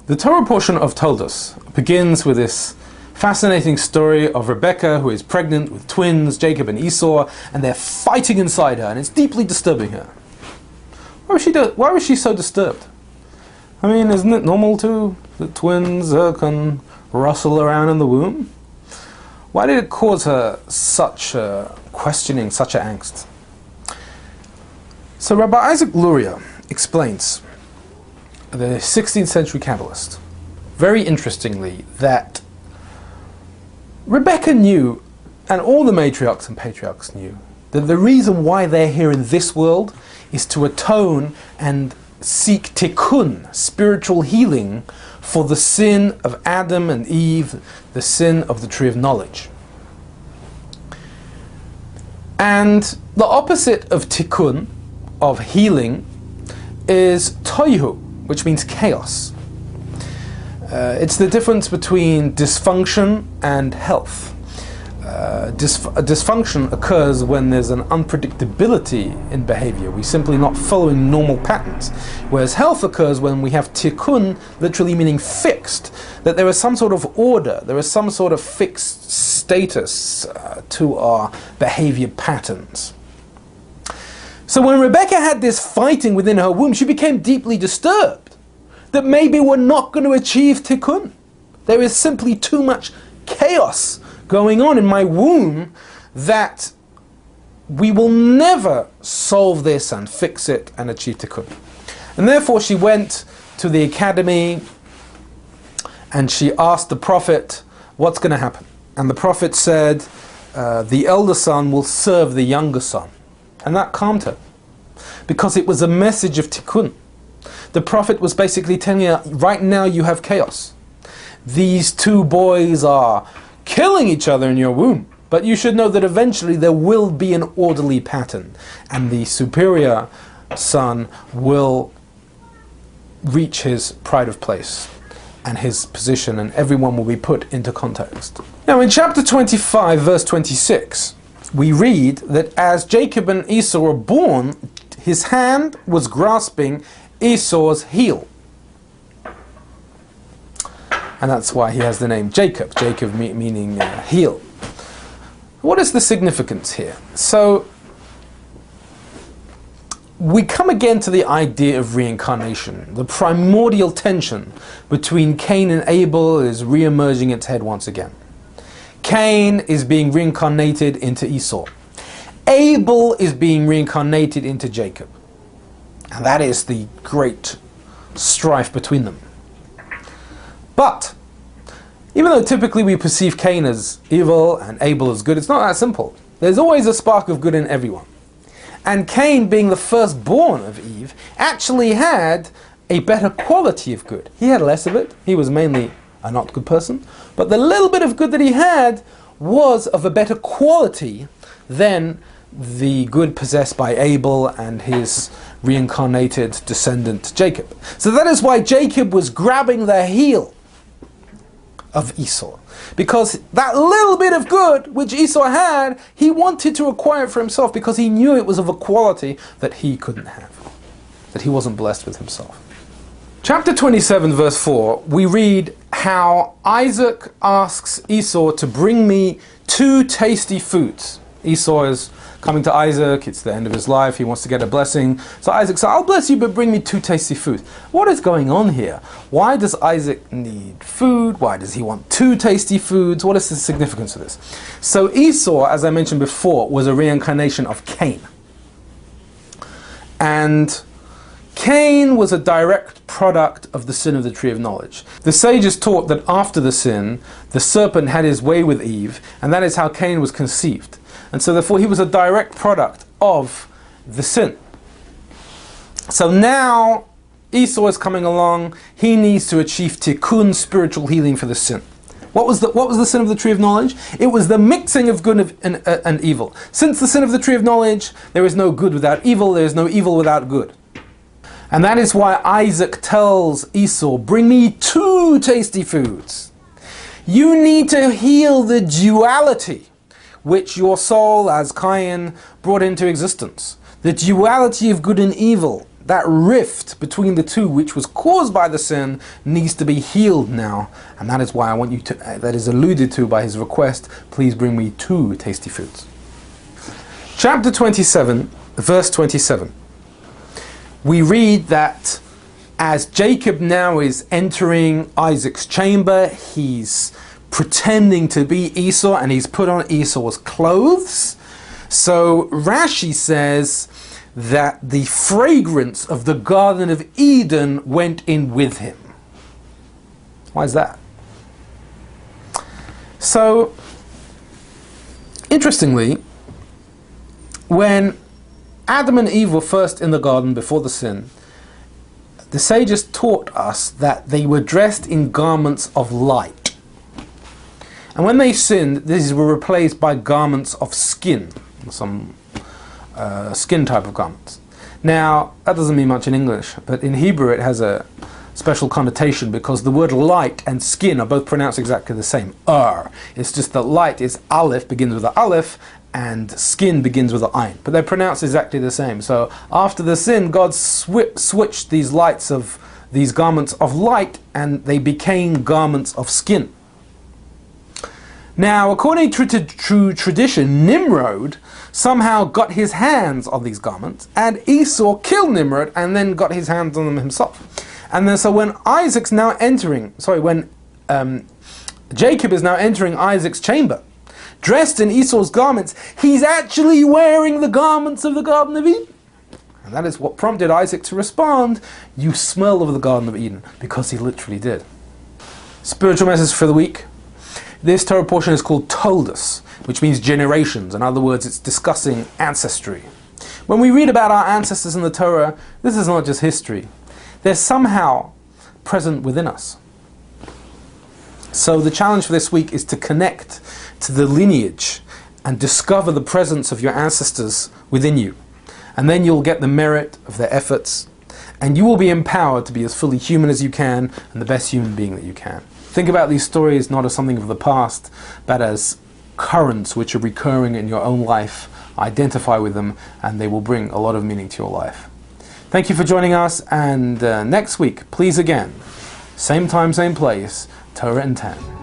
The Torah portion of Toldot begins with this fascinating story of Rebecca, who is pregnant with twins, Jacob and Esau, and they're fighting inside her, and it's deeply disturbing her. Why was she so disturbed? I mean, isn't it normal that twins can rustle around in the womb? Why did it cause her such questioning, such an angst? So Rabbi Isaac Luria explains, the 16th century Kabbalist, very interestingly, that Rebecca knew, and all the matriarchs and patriarchs knew, that the reason why they're here in this world is to atone and seek tikkun, spiritual healing, for the sin of Adam and Eve, the sin of the tree of knowledge. And the opposite of tikkun, of healing, is toihu, which means chaos. It's the difference between dysfunction and health. Dysfunction occurs when there's an unpredictability in behavior. We're simply not following normal patterns. Whereas health occurs when we have tikkun, literally meaning fixed, that there is some sort of order, there is some sort of fixed status to our behavior patterns. So when Rebecca had this fighting within her womb, she became deeply disturbed that maybe we're not going to achieve tikkun. There is simply too much chaos going on in my womb that we will never solve this and fix it and achieve tikkun. And therefore she went to the academy and she asked the prophet, what's going to happen? And the prophet said, the elder son will serve the younger son. And that calmed her, because it was a message of tikkun. The prophet was basically telling her, right now you have chaos. These two boys are killing each other in your womb, but you should know that eventually there will be an orderly pattern, and the superior son will reach his pride of place and his position, and everyone will be put into context. Now in chapter 25, verse 26, we read that as Jacob and Esau were born, his hand was grasping Esau's heel. And that's why he has the name Jacob. Jacob meaning heel. What is the significance here? So, we come again to the idea of reincarnation. The primordial tension between Cain and Abel is re-emerging its head once again. Cain is being reincarnated into Esau. Abel is being reincarnated into Jacob. And that is the great strife between them. But, even though typically we perceive Cain as evil and Abel as good, it's not that simple. There's always a spark of good in everyone. And Cain, being the firstborn of Eve, actually had a better quality of good. He had less of it. He was mainly a not good person. But the little bit of good that he had was of a better quality than the good possessed by Abel and his reincarnated descendant Jacob. So that is why Jacob was grabbing the heel of Esau, because that little bit of good which Esau had, he wanted to acquire it for himself, because he knew it was of a quality that he couldn't have, that he wasn't blessed with himself. Chapter 27 verse 4, we read how Isaac asks Esau to bring me 2 tasty foods. Esau is coming to Isaac, it's the end of his life, he wants to get a blessing. So Isaac says, I'll bless you, but bring me 2 tasty foods. What is going on here? Why does Isaac need food? Why does he want 2 tasty foods? What is the significance of this? So Esau, as I mentioned before, was a reincarnation of Cain. And Cain was a direct product of the sin of the tree of knowledge. The sages taught that after the sin, the serpent had his way with Eve, and that is how Cain was conceived. And so therefore he was a direct product of the sin. So now Esau is coming along, he needs to achieve tikkun, spiritual healing for the sin. What was the sin of the tree of knowledge? It was the mixing of good and evil. Since the sin of the tree of knowledge, there is no good without evil, there is no evil without good. And that is why Isaac tells Esau, bring me 2 tasty foods. You need to heal the duality which your soul, as Cain, brought into existence. The duality of good and evil that rift between the two, which was caused by the sin, needs to be healed now. And that is why I want you to, that is alluded to by his request, please bring me 2 tasty foods. Chapter 27, verse 27. We read that as Jacob now is entering Isaac's chamber, he's pretending to be Esau, and he's put on Esau's clothes. So Rashi says that the fragrance of the Garden of Eden went in with him. Why is that? So, interestingly, when Adam and Eve were first in the garden before the sin, the sages taught us that they were dressed in garments of light. And when they sinned, these were replaced by garments of skin, some skin type of garments. Now, that doesn't mean much in English, but in Hebrew it has a special connotation because the word light and skin are both pronounced exactly the same. It's just that light is aleph, begins with the aleph, and skin begins with the ayin. But they're pronounced exactly the same. So after the sin, God switched these garments of light, and they became garments of skin. Now, according to tradition, Nimrod somehow got his hands on these garments, and Esau killed Nimrod and then got his hands on them himself. And then so when Jacob is now entering Isaac's chamber, dressed in Esau's garments, he's actually wearing the garments of the Garden of Eden. And that is what prompted Isaac to respond, "You smell of the Garden of Eden," because he literally did. Spiritual message for the week. This Torah portion is called Toldot, which means generations. In other words, it's discussing ancestry. When we read about our ancestors in the Torah, this is not just history. They're somehow present within us. So the challenge for this week is to connect to the lineage and discover the presence of your ancestors within you. And then you'll get the merit of their efforts, and you will be empowered to be as fully human as you can and the best human being that you can. Think about these stories not as something of the past, but as currents which are recurring in your own life. Identify with them, and they will bring a lot of meaning to your life. Thank you for joining us, and next week, please again, same time, same place, Torah in 10.